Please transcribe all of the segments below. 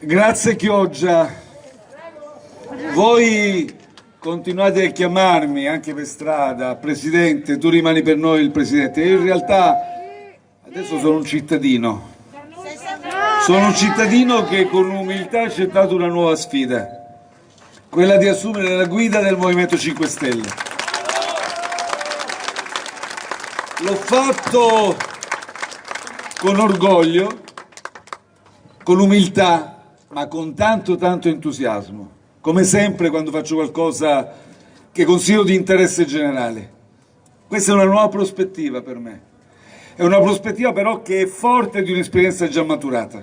Grazie Chioggia, voi continuate a chiamarmi anche per strada, Presidente, tu rimani per noi il Presidente. Io in realtà adesso sono un cittadino che con umiltà ha accettato una nuova sfida, quella di assumere la guida del Movimento 5 Stelle. L'ho fatto con orgoglio, con umiltà, ma con tanto entusiasmo, come sempre quando faccio qualcosa che considero di interesse generale. Questa è una nuova prospettiva per me, è una prospettiva però che è forte di un'esperienza già maturata.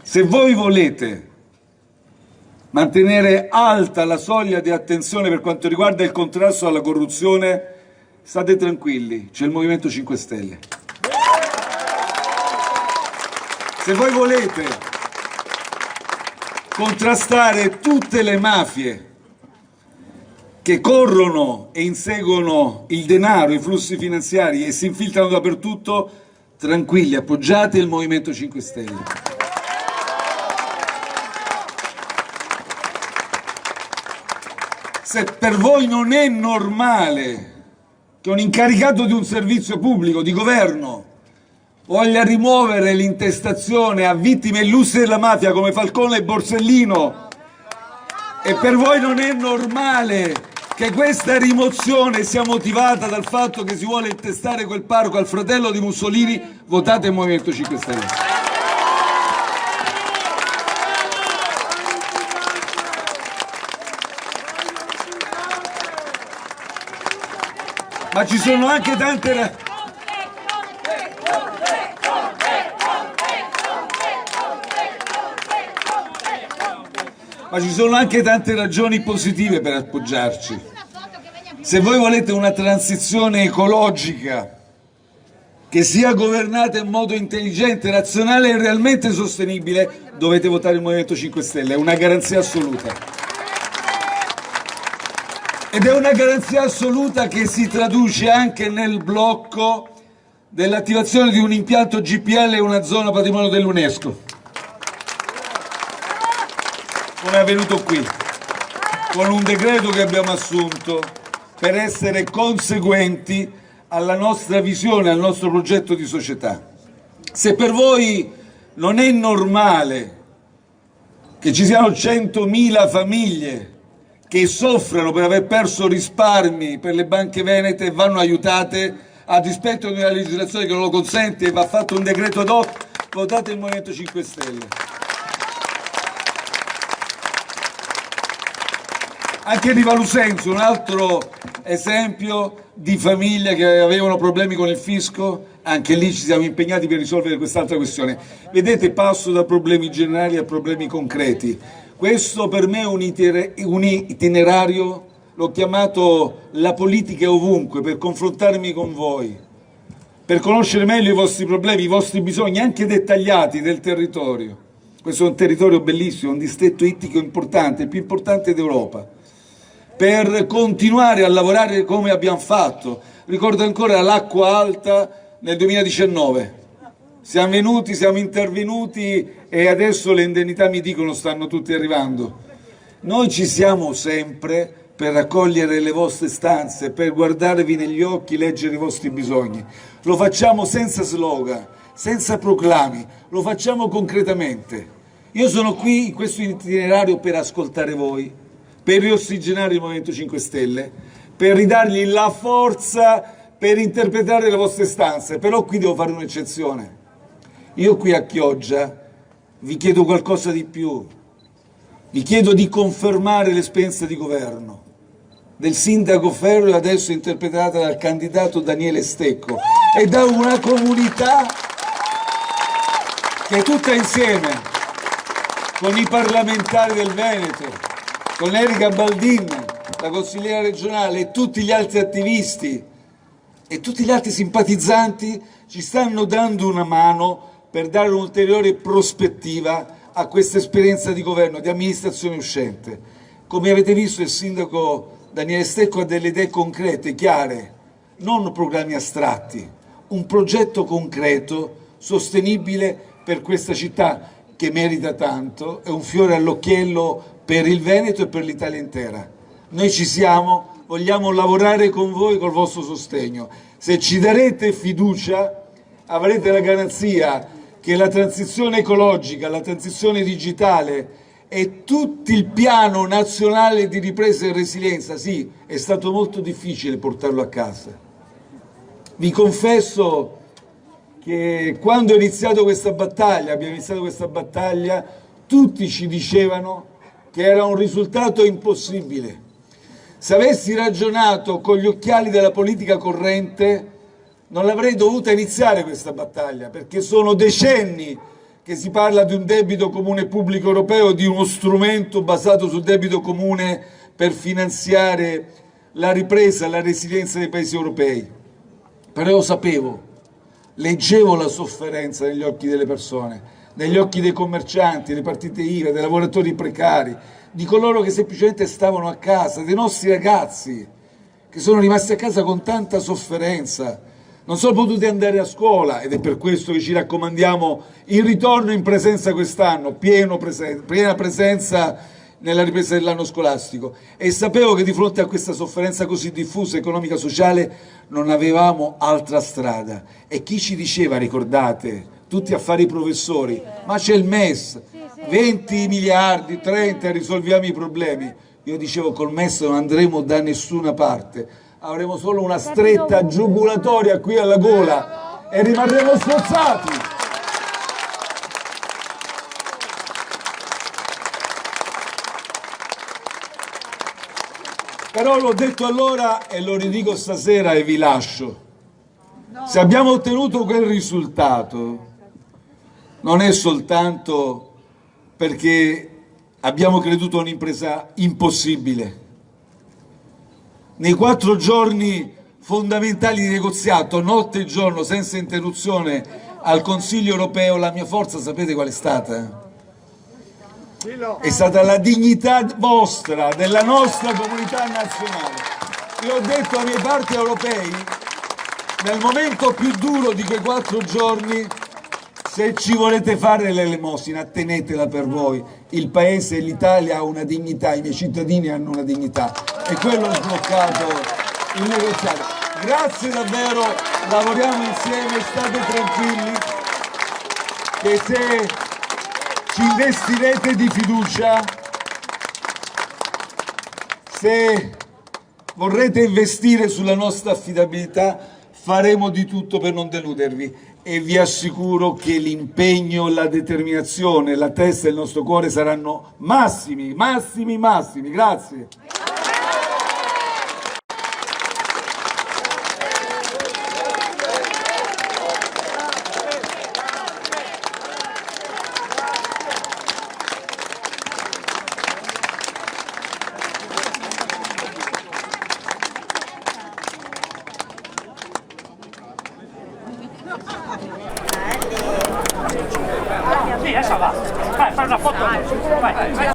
Se voi volete mantenere alta la soglia di attenzione per quanto riguarda il contrasto alla corruzione, state tranquilli, c'è il Movimento 5 Stelle. Se voi volete contrastare tutte le mafie che corrono e inseguono il denaro, i flussi finanziari e si infiltrano dappertutto, tranquilli, appoggiate il Movimento 5 Stelle. Se per voi non è normale che un incaricato di un servizio pubblico, di governo, voglia rimuovere l'intestazione a vittime illustri della mafia come Falcone e Borsellino, e per voi non è normale che questa rimozione sia motivata dal fatto che si vuole intestare quel parco al fratello di Mussolini, votate il Movimento 5 Stelle. Ma ci sono anche tante ragioni positive per appoggiarci. Se voi volete una transizione ecologica che sia governata in modo intelligente, razionale e realmente sostenibile, dovete votare il Movimento 5 Stelle, è una garanzia assoluta. Ed è una garanzia assoluta che si traduce anche nel blocco dell'attivazione di un impianto GPL in una zona patrimonio dell'UNESCO, come è avvenuto qui, con un decreto che abbiamo assunto per essere conseguenti alla nostra visione, al nostro progetto di società. Se per voi non è normale che ci siano 100.000 famiglie che soffrono per aver perso risparmi per le banche venete e vanno aiutate a dispetto di una legislazione che non lo consente e va fatto un decreto ad hoc, votate il Movimento 5 Stelle. Anche di Valusenso, un altro esempio di famiglie che avevano problemi con il fisco, anche lì ci siamo impegnati per risolvere quest'altra questione. Vedete, passo da problemi generali a problemi concreti. Questo per me è un itinerario, l'ho chiamato la politica è ovunque, per confrontarmi con voi, per conoscere meglio i vostri problemi, i vostri bisogni, anche dettagliati del territorio. Questo è un territorio bellissimo, un distretto ittico importante, il più importante d'Europa. Per continuare a lavorare come abbiamo fatto. Ricordo ancora l'acqua alta nel 2019. Siamo venuti, siamo intervenuti e adesso le indennità, mi dicono, stanno tutte arrivando. Noi ci siamo sempre per raccogliere le vostre istanze, per guardarvi negli occhi, leggere i vostri bisogni. Lo facciamo senza slogan, senza proclami, lo facciamo concretamente. Io sono qui in questo itinerario per ascoltare voi, per riossigenare il Movimento 5 Stelle, per ridargli la forza per interpretare le vostre istanze, però qui devo fare un'eccezione. Io qui a Chioggia vi chiedo qualcosa di più, vi chiedo di confermare l'esperienza di governo del sindaco Ferro e adesso interpretata dal candidato Daniele Stecco e da una comunità che è tutta insieme, con i parlamentari del Veneto, con Erika Baldin, la consigliera regionale e tutti gli altri attivisti e tutti gli altri simpatizzanti ci stanno dando una mano per dare un'ulteriore prospettiva a questa esperienza di governo, di amministrazione uscente. Come avete visto, il sindaco Daniele Stecco ha delle idee concrete, chiare, non programmi astratti, un progetto concreto, sostenibile per questa città, che merita tanto, è un fiore all'occhiello per il Veneto e per l'Italia intera. Noi ci siamo, vogliamo lavorare con voi, col vostro sostegno. Se ci darete fiducia, avrete la garanzia che la transizione ecologica, la transizione digitale e tutto il piano nazionale di ripresa e resilienza, sì, è stato molto difficile portarlo a casa. Vi confesso che quando abbiamo iniziato questa battaglia, tutti ci dicevano che era un risultato impossibile. Se avessi ragionato con gli occhiali della politica corrente, non l'avrei dovuta iniziare questa battaglia, perché sono decenni che si parla di un debito comune pubblico europeo, di uno strumento basato sul debito comune per finanziare la ripresa e la resilienza dei paesi europei. Però io sapevo, leggevo la sofferenza negli occhi delle persone, negli occhi dei commercianti, delle partite IVA, dei lavoratori precari, di coloro che semplicemente stavano a casa, dei nostri ragazzi che sono rimasti a casa con tanta sofferenza, non sono potuti andare a scuola, ed è per questo che ci raccomandiamo il ritorno in presenza quest'anno, piena presenza nella ripresa dell'anno scolastico, e sapevo che di fronte a questa sofferenza così diffusa, economica, sociale, non avevamo altra strada. E chi ci diceva, ricordate, tutti a fare i professori, ma c'è il MES, 20 miliardi, 30, risolviamo i problemi. Io dicevo, col MES non andremo da nessuna parte, avremo solo una stretta giugulatoria qui alla gola e rimarremo sforzati. Però l'ho detto allora e lo ridico stasera e vi lascio. Se abbiamo ottenuto quel risultato, non è soltanto perché abbiamo creduto a un'impresa impossibile. Nei 4 giorni fondamentali di negoziato, notte e giorno, senza interruzione, al Consiglio europeo, la mia forza sapete qual è stata? È stata la dignità vostra, della nostra comunità nazionale. Io ho detto ai miei partner europei, nel momento più duro di quei 4 giorni, se ci volete fare l'elemosina, tenetela per voi. Il Paese, l'Italia ha una dignità, i miei cittadini hanno una dignità. E quello ha sbloccato il negoziato. Grazie davvero, lavoriamo insieme, state tranquilli, che se ci investirete di fiducia, se vorrete investire sulla nostra affidabilità, faremo di tutto per non deludervi. E vi assicuro che l'impegno, la determinazione, la testa e il nostro cuore saranno massimi, massimi, massimi. Grazie. Sì, adesso va. Vai, fai una foto. Vai.